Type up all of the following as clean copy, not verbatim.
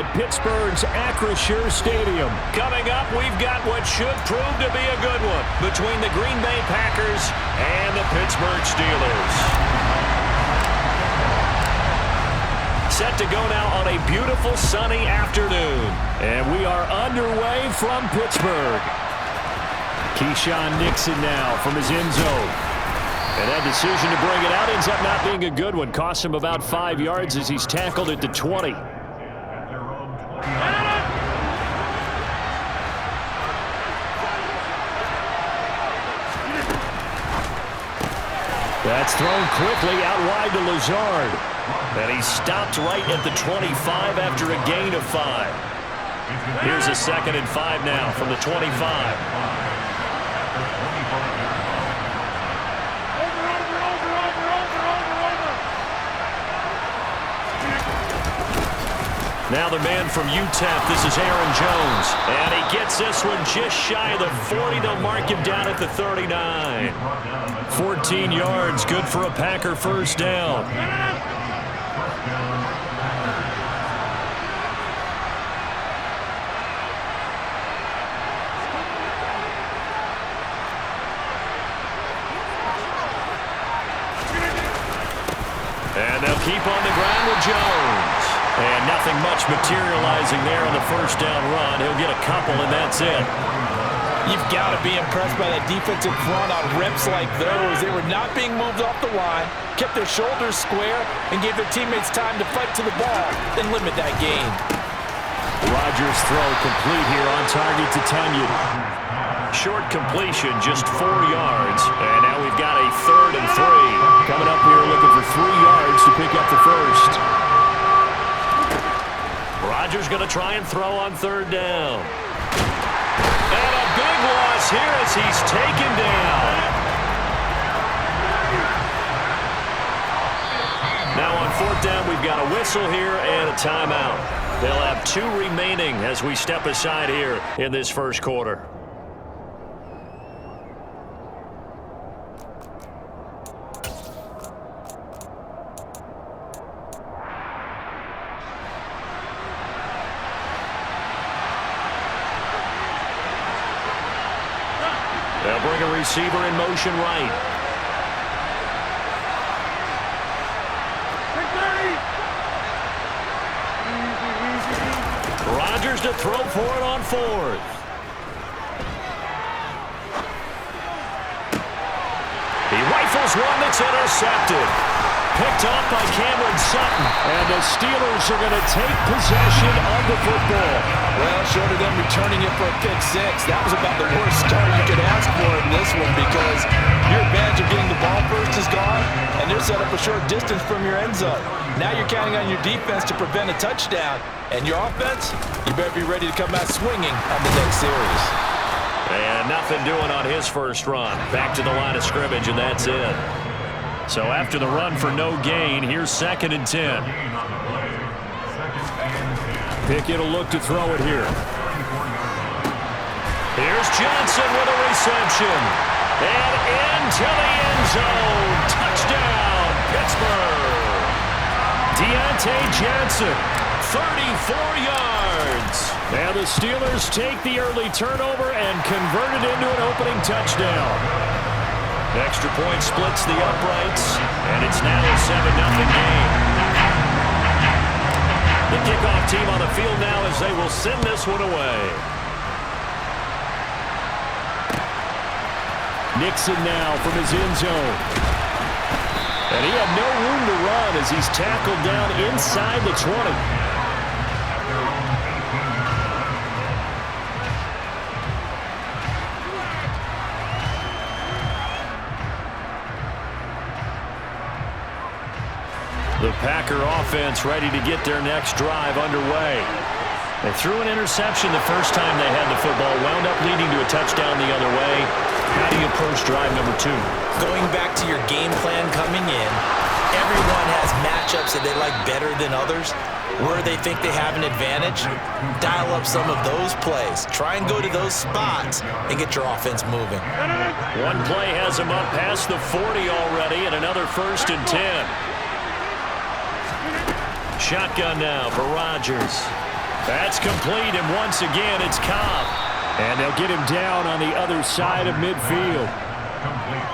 at Pittsburgh's Acrisure Stadium. Coming up, we've got what should prove to be a good one between the Green Bay Packers and the Pittsburgh Steelers. Set to go now on a beautiful sunny afternoon. And we are underway from Pittsburgh. Keyshawn Nixon now from his end zone. And that decision to bring it out ends up not being a good one. Costs him about 5 yards as he's tackled at the 20. That's thrown quickly out wide to Lazard. And he stopped right at the 25 after a gain of 5. Here's a 2nd and 5 now from the 25. Now the man from UTEP, this is Aaron Jones. And he gets this one just shy of the 40. They'll mark him down at the 39. 14 yards, good for a Packer first down. And they'll keep on the ground with Jones. And nothing much materializing there on the first down run. He'll get a couple, and that's it. You've got to be impressed by that defensive front on reps like those. They were not being moved off the line, kept their shoulders square, and gave their teammates time to fight to the ball, then limit that gain. Rodgers' throw complete here on target to Tunyon. Short completion, just 4 yards. And now we've got a 3rd and 3. Coming up here looking for 3 yards to pick up the first. Rodgers going to try and throw on 3rd down. And a big loss here as he's taken down. Now on 4th down, we've got a whistle here and a timeout. They'll have 2 remaining as we step aside here in this first quarter. They'll bring a receiver in motion right. Rodgers to throw for it on 4th. He rifles one that's intercepted. Picked off by Cameron Sutton. And the Steelers are going to take possession of the football. Well, short of them returning it for a pick-6, that was about the worst start you could ask for in this one because your advantage of getting the ball first is gone, and they're set up a short distance from your end zone. Now you're counting on your defense to prevent a touchdown, and your offense, you better be ready to come out swinging on the next series. And nothing doing on his first run. Back to the line of scrimmage, and that's it. So after the run for no gain, here's 2nd and 10. Pickett will look to throw it here. Here's Johnson with a reception. And into the end zone. Touchdown, Pittsburgh. Deontay Johnson, 34 yards. And the Steelers take the early turnover and convert it into an opening touchdown. Extra point splits the uprights, and it's now a 7-0 game. The kickoff team on the field now as they will send this one away. Nixon now from his end zone. And he had no room to run as he's tackled down inside the 20. The Packer offense ready to get their next drive underway. They threw an interception the first time they had the football, wound up leading to a touchdown the other way. How do you approach drive number 2? Going back to your game plan coming in, everyone has matchups that they like better than others. Where they think they have an advantage, dial up some of those plays. Try and go to those spots and get your offense moving. One play has them up past the 40 already, and another 1st and 10. Shotgun now for Rodgers. That's complete, and once again, it's Cobb. And they'll get him down on the other side of midfield.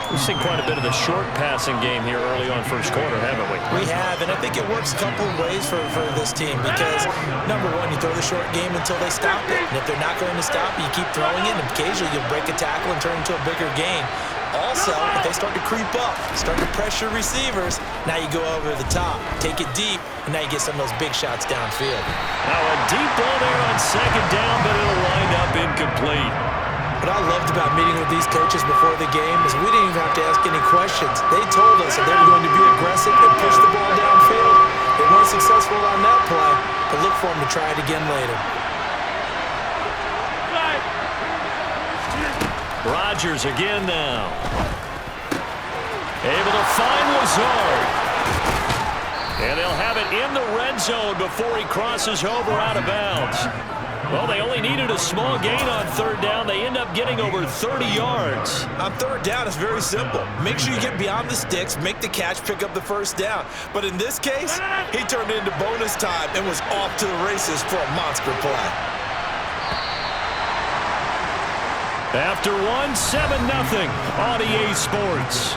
We've seen quite a bit of the short passing game here early on first quarter, haven't we? We have, and I think it works a couple of ways for this team because, number one, you throw the short game until they stop it. And if they're not going to stop it, you keep throwing it, and occasionally you'll break a tackle and turn into a bigger gain. Also, if they start to creep up, start to pressure receivers, now you go over the top, take it deep, and now you get some of those big shots downfield. Now a deep ball there on second down, but it'll wind up incomplete. What I loved about meeting with these coaches before the game is we didn't even have to ask any questions. They told us that they were going to be aggressive and push the ball downfield. They weren't successful on that play, but look for them to try it again later. Rodgers again now. Able to find Lazard. And they'll have it in the red zone before he crosses over out of bounds. Well, they only needed a small gain on third down. They end up getting over 30 yards. On third down, it's very simple. Make sure you get beyond the sticks, make the catch, pick up the first down. But in this case, he turned it into bonus time and was off to the races for a monster play. After 1, 7-0 on EA Sports.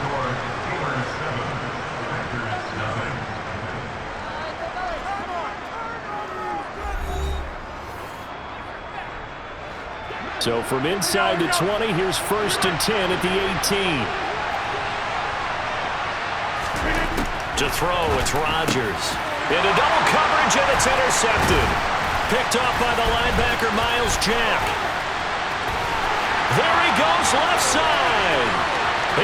So from inside the 20, here's 1st and 10 at the 18. To throw, it's Rodgers. Into double coverage, and it's intercepted. Picked off by the linebacker, Miles Jack. There he goes, left side.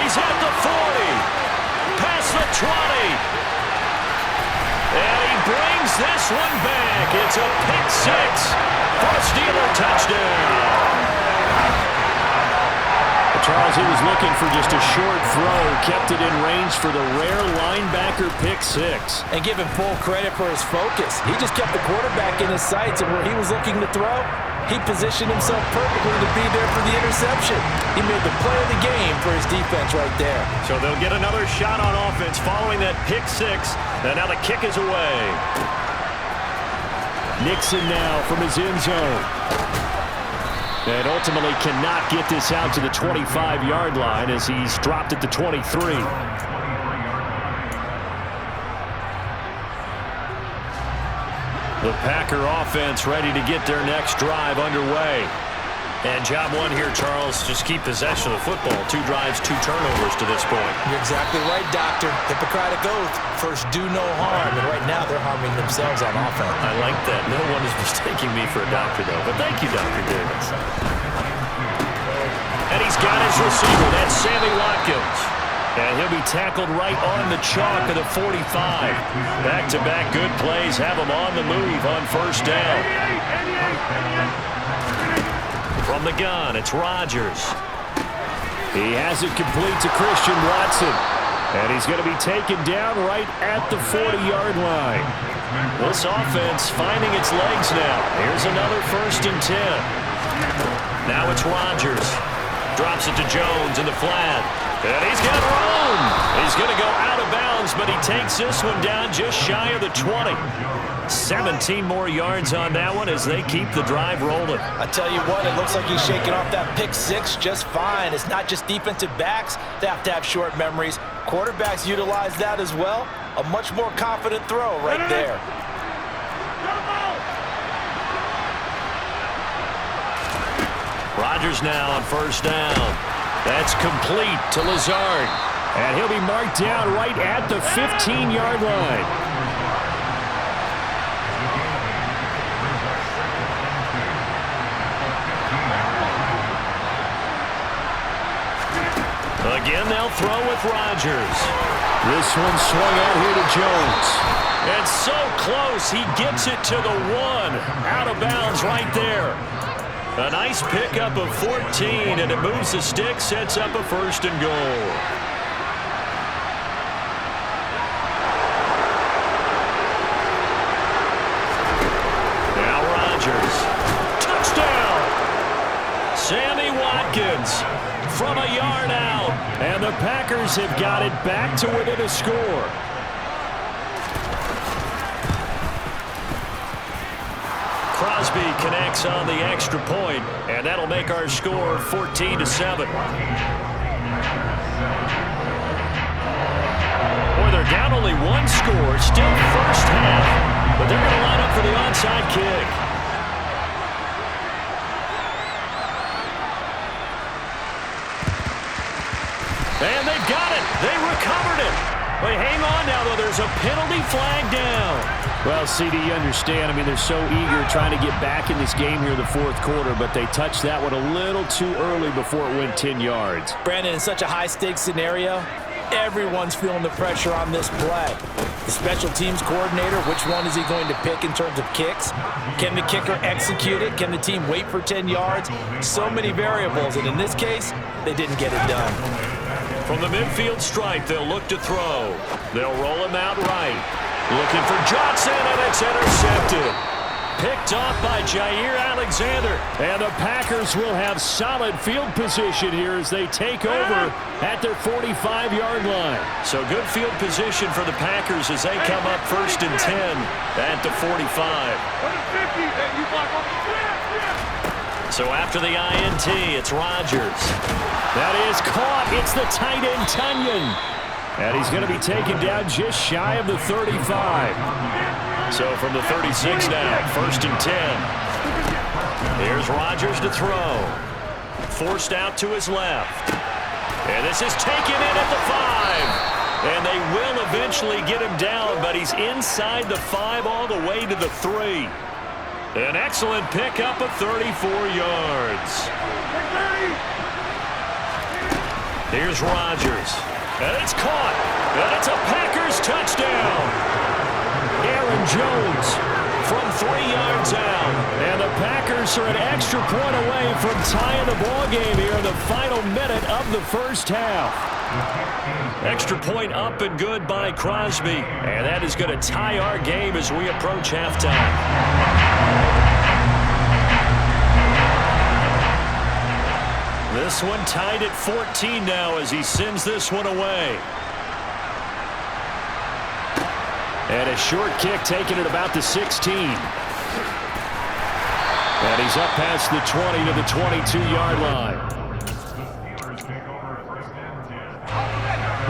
He's at the 40. Past the 20. And he brings this one back. It's a pick six for a Steeler touchdown. Charles, he was looking for just a short throw, kept it in range for the rare linebacker pick six. And give him full credit for his focus. He just kept the quarterback in his sights, and where he was looking to throw, he positioned himself perfectly to be there for the interception. He made the play of the game for his defense right there. So they'll get another shot on offense following that pick six, and now the kick is away. Nixon now from his end zone. And ultimately cannot get this out to the 25-yard line as he's dropped at the 23. The Packer offense ready to get their next drive underway. And job one here, Charles, just keep possession of the football. 2 drives, 2 turnovers to this point. You're exactly right, Doctor. Hippocratic oath. First, do no harm. And right now, they're harming themselves on offense. I like that. No one is mistaking me for a doctor, though. But thank you, Dr. Davis. And he's got his receiver. That's Sammy Watkins. And he'll be tackled right on the chalk of the 45. Back-to-back good plays have him on the move on first down. From the gun, it's Rodgers. He has it complete to Christian Watson. And he's going to be taken down right at the 40-yard line. This offense finding its legs now. Here's another 1st and 10. Now it's Rodgers. Drops it to Jones in the flat. And he's got room. He's going to go out of bounds, but he takes this one down just shy of the 20. 17 more yards on that one as they keep the drive rolling. I tell you what, it looks like he's shaking off that pick six just fine. It's not just defensive backs that have to have short memories. Quarterbacks utilize that as well. A much more confident throw right there. Rodgers now on first down. That's complete to Lazard. And he'll be marked down right at the 15-yard line. Again, they'll throw with Rodgers. This one swung out here to Jones. And so close, he gets it to the 1. Out of bounds right there. A nice pickup of 14, and it moves the stick, sets up a 1st and goal. Now Rodgers. Touchdown! Sammy Watkins from a yard out. And the Packers have got it back to within a score. Crosby connects on the extra point, and that'll make our score 14-7. Boy, they're down only one score, still first half, but they're going to line up for the onside kick. And they've got it. They recovered it. Wait, hang on now, though. There's a penalty flag down. Well, CD, you understand. I mean, they're so eager trying to get back in this game here in the fourth quarter, but they touched that one a little too early before it went 10 yards. Brandon, in such a high-stakes scenario, everyone's feeling the pressure on this play. The special teams coordinator, which one is he going to pick in terms of kicks? Can the kicker execute it? Can the team wait for 10 yards? So many variables, and in this case, they didn't get it done. From the midfield stripe, they'll look to throw. They'll roll him out right. Looking for Johnson, and it's intercepted. Picked off by Jair Alexander. And the Packers will have solid field position here as they take over at their 45-yard line. So good field position for the Packers as they come up 1st and 10 at the 45. So after the INT, it's Rodgers. That is caught. It's the tight end, Tunyon. And he's going to be taken down just shy of the 35. So from the 36 now, 1st and 10. Here's Rodgers to throw. Forced out to his left. And this is taken in at the 5. And they will eventually get him down, but he's inside the 5 all the way to the 3. An excellent pickup of 34 yards. Here's Rodgers. And it's caught. And it's a Packers touchdown. Aaron Jones from 3 yards out. And the Packers are an extra point away from tying the ball game here in the final minute of the first half. Extra point up and good by Crosby. And that is going to tie our game as we approach halftime. This one tied at 14 now as he sends this one away. And a short kick taken at about the 16. And he's up past the 20 to the 22-yard line.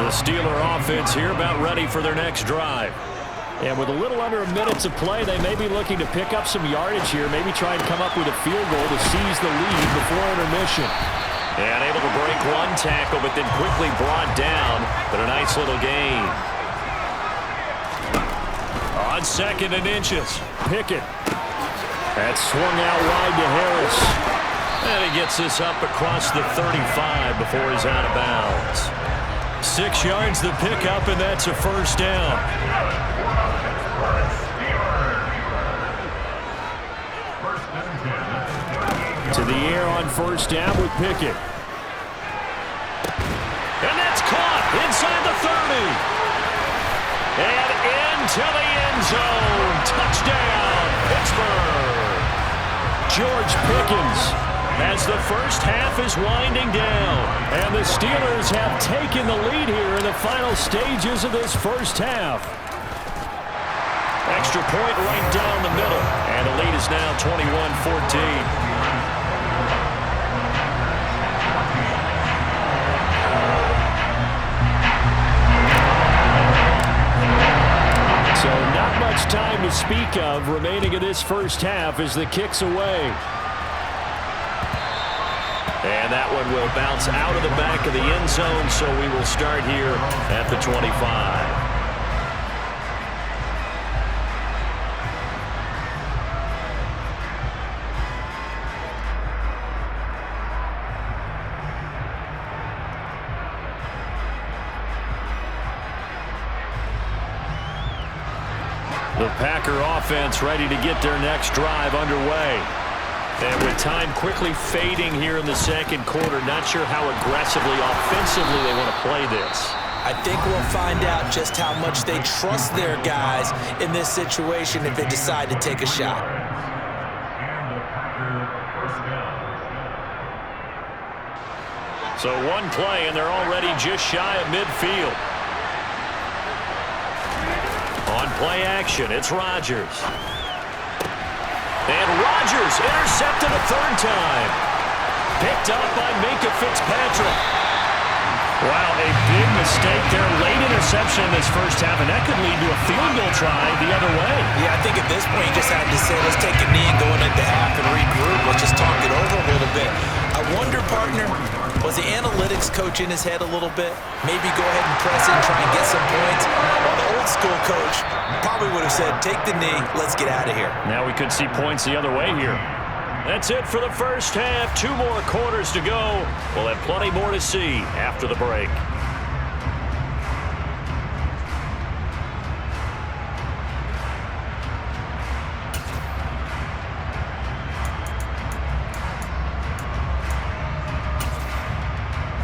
The Steeler offense here about ready for their next drive. And with a little under a minute to play, they may be looking to pick up some yardage here, maybe try and come up with a field goal to seize the lead before intermission. And able to break one tackle, but then quickly brought down. But a nice little gain. On 2nd and inches. Pickett. That's swung out wide to Harris. And he gets this up across the 35 before he's out of bounds. 6 yards the pickup, and that's a first down. To the air on first down with Pickett. And that's caught inside the 30. And into the end zone. Touchdown, Pittsburgh. George Pickens as the first half is winding down. And the Steelers have taken the lead here in the final stages of this first half. Extra point right down the middle. And the lead is now 21-14. So not much time to speak of remaining in this first half as the kick's away. And that one will bounce out of the back of the end zone, so we will start here at the 25. The Packer offense ready to get their next drive underway. And with time quickly fading here in the second quarter, not sure how aggressively, offensively they want to play this. I think we'll find out just how much they trust their guys in this situation if they decide to take a shot. So one play, and they're already just shy of midfield. On play action, it's Rodgers. And Rodgers intercepted a third time. Picked up by Minkah Fitzpatrick. Wow, a big mistake there. Late interception in this first half, and that could lead to a field goal try the other way. Yeah, I think at this point you just had to say, let's take a knee and go into half and regroup. Let's just talk it over a little bit. I wonder, partner, was the analytics coach in his head a little bit? Maybe go ahead and press it and try and get some points. Well, the old school coach probably would have said, take the knee, let's get out of here. Now we could see points the other way here. That's it for the first half. 2 more quarters to go. We'll have plenty more to see after the break.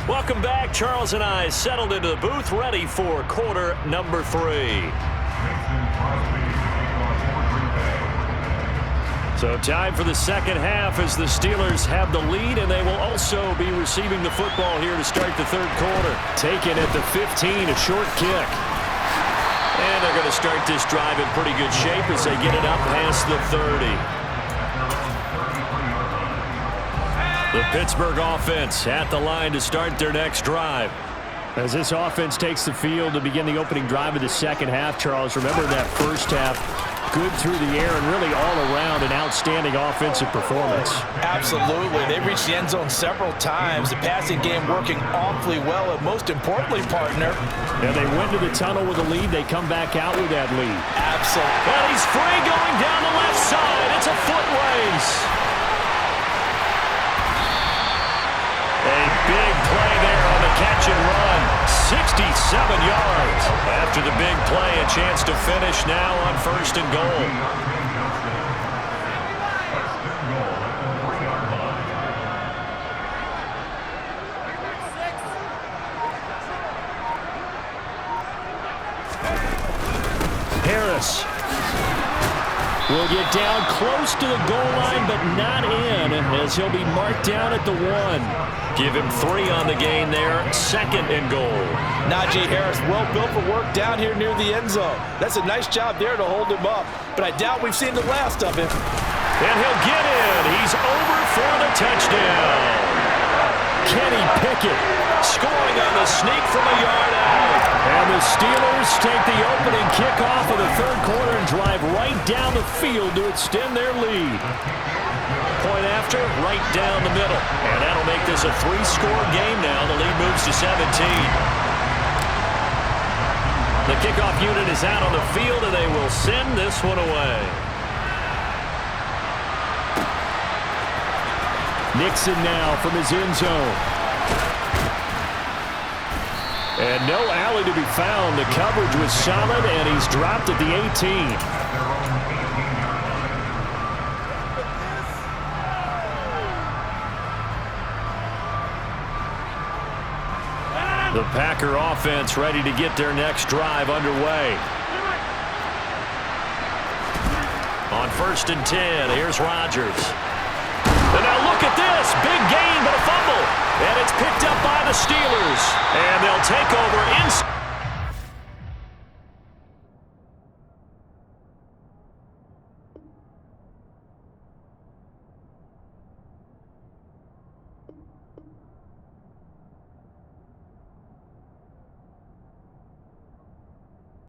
Welcome back. Charles and I settled into the booth, ready for quarter number 3. So time for the second half as the Steelers have the lead, and they will also be receiving the football here to start the third quarter. Taken at the 15, a short kick. And they're going to start this drive in pretty good shape as they get it up past the 30. The Pittsburgh offense at the line to start their next drive. As this offense takes the field to begin the opening drive of the second half, Charles, remember that first half, good through the air and really all around an outstanding offensive performance. Absolutely. They reached the end zone several times. The passing game working awfully well, and most importantly, partner. And they went to the tunnel with a lead. They come back out with that lead. Absolutely. And he's free going down the left side. It's a foot race. A big play there on the catch and run. 67 yards. After the big play, a chance to finish now on 1st and goal. Harris will get down close to the goal line, but not in, as he'll be marked down at the 1. Give him 3 on the gain there. 2nd and goal. Najee Harris, well built for work down here near the end zone. That's a nice job there to hold him up, but I doubt we've seen the last of him. And he'll get in. He's over for the touchdown. Kenny Pickett scoring on the sneak from a yard out. And the Steelers take the opening kickoff of the third quarter and drive right down the field to extend their lead. Point after, right down the middle. And that'll make this a 3-score game now. The lead moves to 17. The kickoff unit is out on the field, and they will send this one away. Nixon now from his end zone. And no alley to be found. The coverage was solid, and he's dropped at the 18. The Packer offense ready to get their next drive underway. On 1st and 10, here's Rodgers. And now look at this. Big gain, but a fumble. And it's picked up by the Steelers. And they'll take over inside.